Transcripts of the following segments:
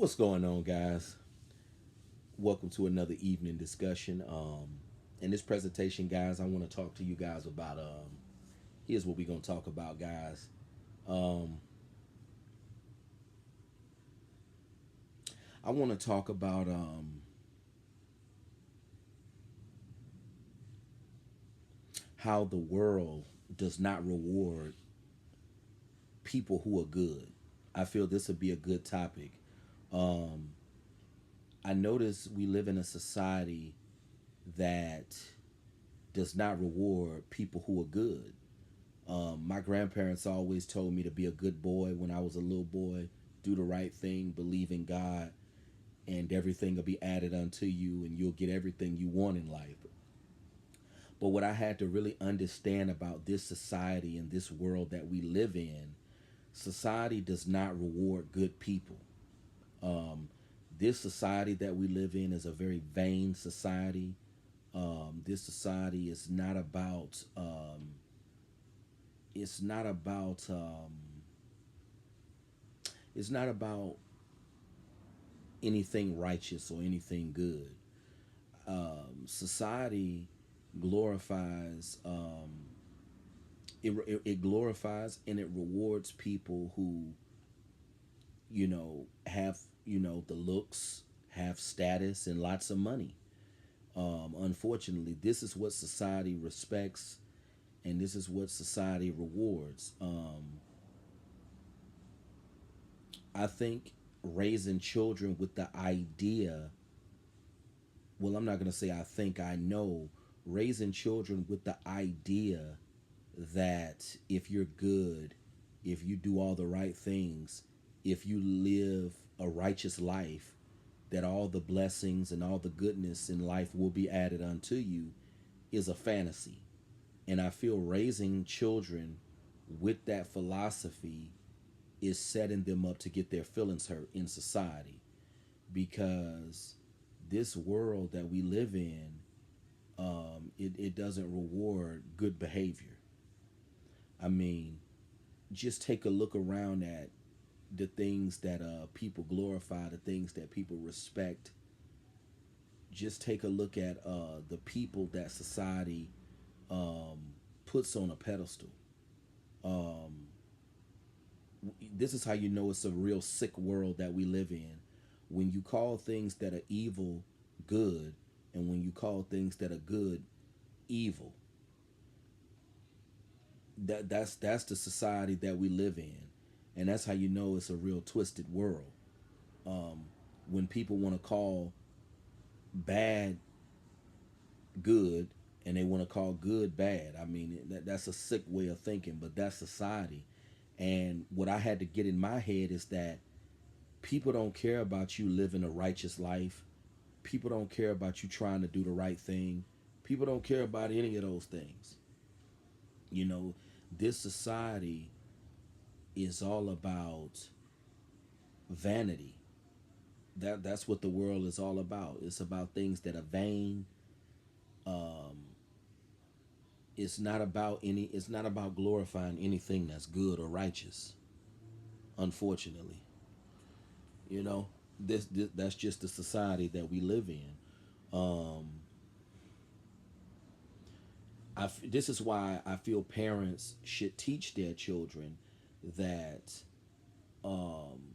What's going on, guys? Welcome to another evening discussion. In this presentation, guys, I want to talk to you guys about. Here's what we're gonna talk about, guys. Um, I want to talk about how the world does not reward people who are good. I feel this would be a good topic. Um, I notice we live in a society that does not reward people who are good. My grandparents always told me to be a good boy when I was a little boy, do the right thing, believe in God, and everything will be added unto you, and you'll get everything you want in life. But what I had to really understand about this society and this world that we live in, society does not reward good people. Um, this society that we live in is a very vain society. This society is not about. It's not about. It's not about anything righteous or anything good. Society glorifies. It glorifies and it rewards people who have the looks, have status, and lots of money. Unfortunately, this is what society respects, and this is what society rewards. I think raising children with the idea, well, I'm not going to say I think, I know, raising children with the idea that if you're good, if you do all the right things, if you live a righteous life, that all the blessings and all the goodness in life will be added unto you is a fantasy. And I feel raising children with that philosophy is setting them up to get their feelings hurt in society, because this world that we live in, it doesn't reward good behavior. I mean, just take a look around at the things that people glorify, the things that people respect. Just take a look at the people that society um, puts on a pedestal. Um, this is how you know it's a real sick world that we live in. When you call things that are evil good, and when you call things that are good evil, that's the society that we live in, and that's how you know it's a real twisted world. Um, when people want to call bad good and they want to call good bad, I mean that's a sick way of thinking, but that's society. And what I had to get in my head is that people don't care about you living a righteous life. People don't care about you trying to do the right thing. People don't care about any of those things. You know, this society is all about vanity. That's what the world is all about. It's about things that are vain. Um, it's not about glorifying anything that's good or righteous. Unfortunately, you know, this that's just the society that we live in. Um, this is why I feel parents should teach their children that um,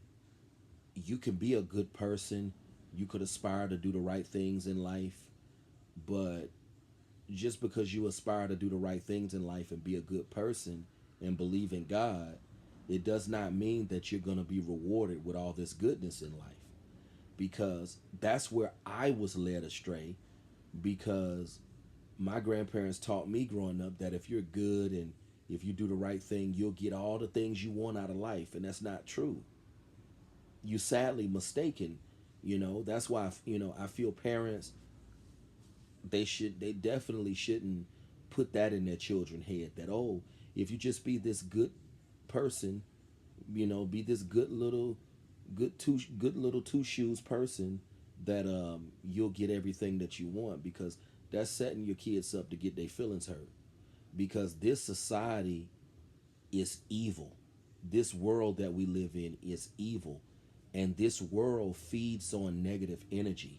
you can be a good person, you could aspire to do the right things in life, but just because you aspire to do the right things in life and be a good person and believe in God, it does not mean that you're going to be rewarded with all this goodness in life. Because that's where I was led astray, because my grandparents taught me growing up that if you're good and if you do the right thing, you'll get all the things you want out of life, and that's not true. You sadly mistaken. That's why I feel parents, they definitely shouldn't put that in their children's head, that, oh, if you just be this good person, be this good little two shoes person, that you'll get everything that you want, because that's setting your kids up to get their feelings hurt, because this society is evil. This world that we live in is evil, And this world feeds on negative energy.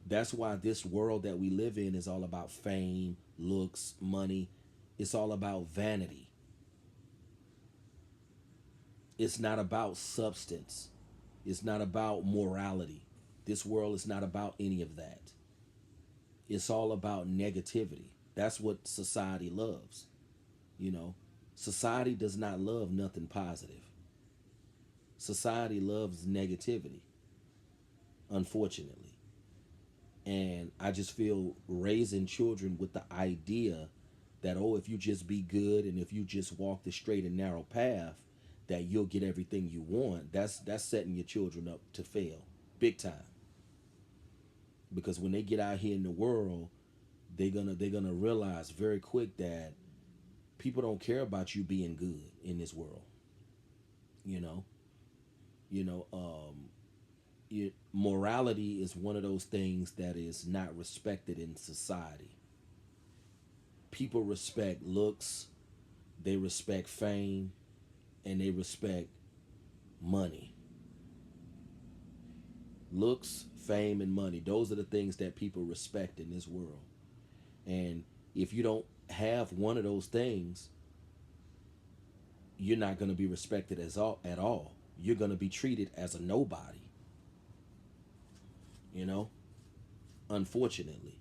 That's why this world that we live in is all about fame, looks, money. It's all about vanity. It's not about substance. It's not about morality. This world is not about any of that. It's all about negativity. That's what society loves. You know, society does not love nothing positive. Society loves negativity, unfortunately. And I just feel raising children with the idea that, oh, if you just be good and if you just walk the straight and narrow path, that you'll get everything you want. That's setting your children up to fail big time. Because when they get out here in the world, they're gonna realize very quick that people don't care about you being good in this world. You know, you know, morality is one of those things that is not respected in society. People respect looks, they respect fame, and they respect money. Looks, fame, and money. Those are the things that people respect in this world. And if you don't have one of those things, you're not going to be respected at all. You're going to be treated as a nobody, you know, unfortunately,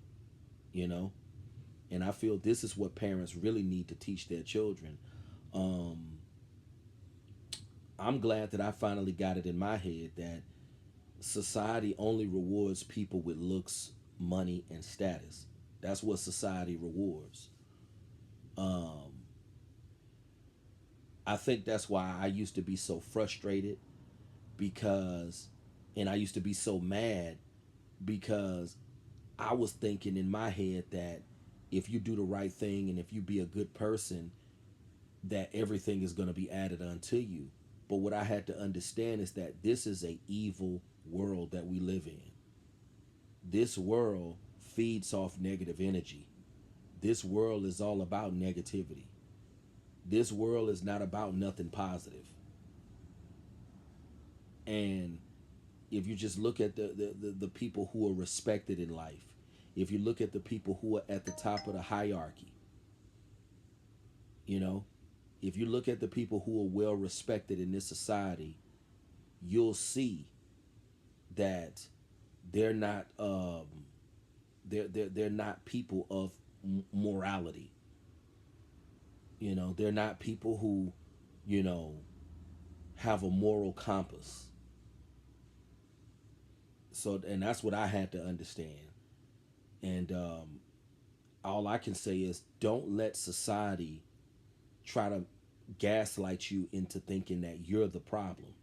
you know. And I feel this is what parents really need to teach their children. Um, I'm glad that I finally got it in my head that society only rewards people with looks, money, and status. That's what society rewards. Um, I think that's why I used to be so frustrated because, and I used to be so mad because I was thinking in my head that if you do the right thing and if you be a good person, that everything is going to be added unto you. But what I had to understand is that this is a evil world that we live in. This world feeds off negative energy. This world is all about negativity. This world is not about nothing positive. And if you just look at the people who are respected in life, if you look at the people who are at the top of the hierarchy, you know, if you look at the people who are well respected in this society, you'll see that they're not they're not people of morality. You know, they're not people who, you know, have a moral compass. So, and that's what I had to understand. And all I can say is, don't let society try to gaslight you into thinking that you're the problem.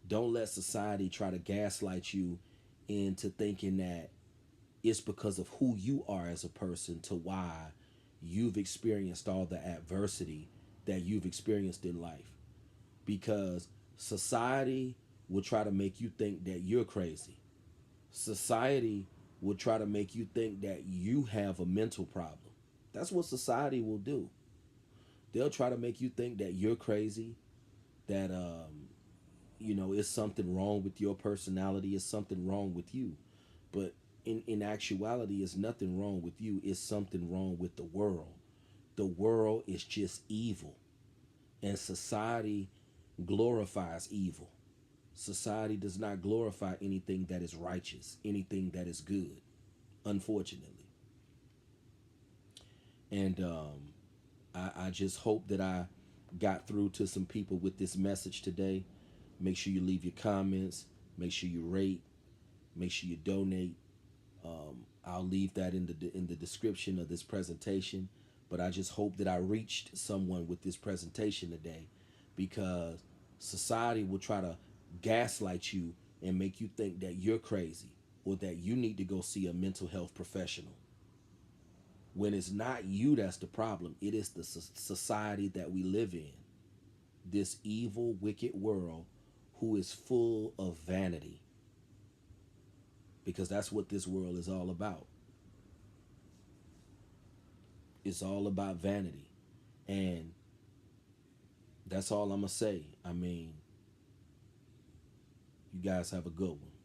Don't let society try to gaslight you into thinking that it's because of who you are as a person to why you've experienced all the adversity that you've experienced in life. Because society will try to make you think that you're crazy. Society will try to make you think that you have a mental problem. That's what society will do. They'll try to make you think that you're crazy, that you know, it's something wrong with your personality, it's something wrong with you. But in actuality, it's nothing wrong with you, it's something wrong with the world. The world is just evil. And society glorifies evil. Society does not glorify anything that is righteous, anything that is good, unfortunately. And I just hope that I got through to some people with this message today. Make sure you leave your comments. Make sure you rate. Make sure you donate. I'll leave that in the description of this presentation. But I just hope that I reached someone with this presentation today, because society will try to gaslight you and make you think that you're crazy or that you need to go see a mental health professional. When it's not you that's the problem, it is the society that we live in. This evil, wicked world who is full of vanity, because that's what this world is all about. It's all about vanity. And that's all I'm going to say. I mean, You guys have a good one.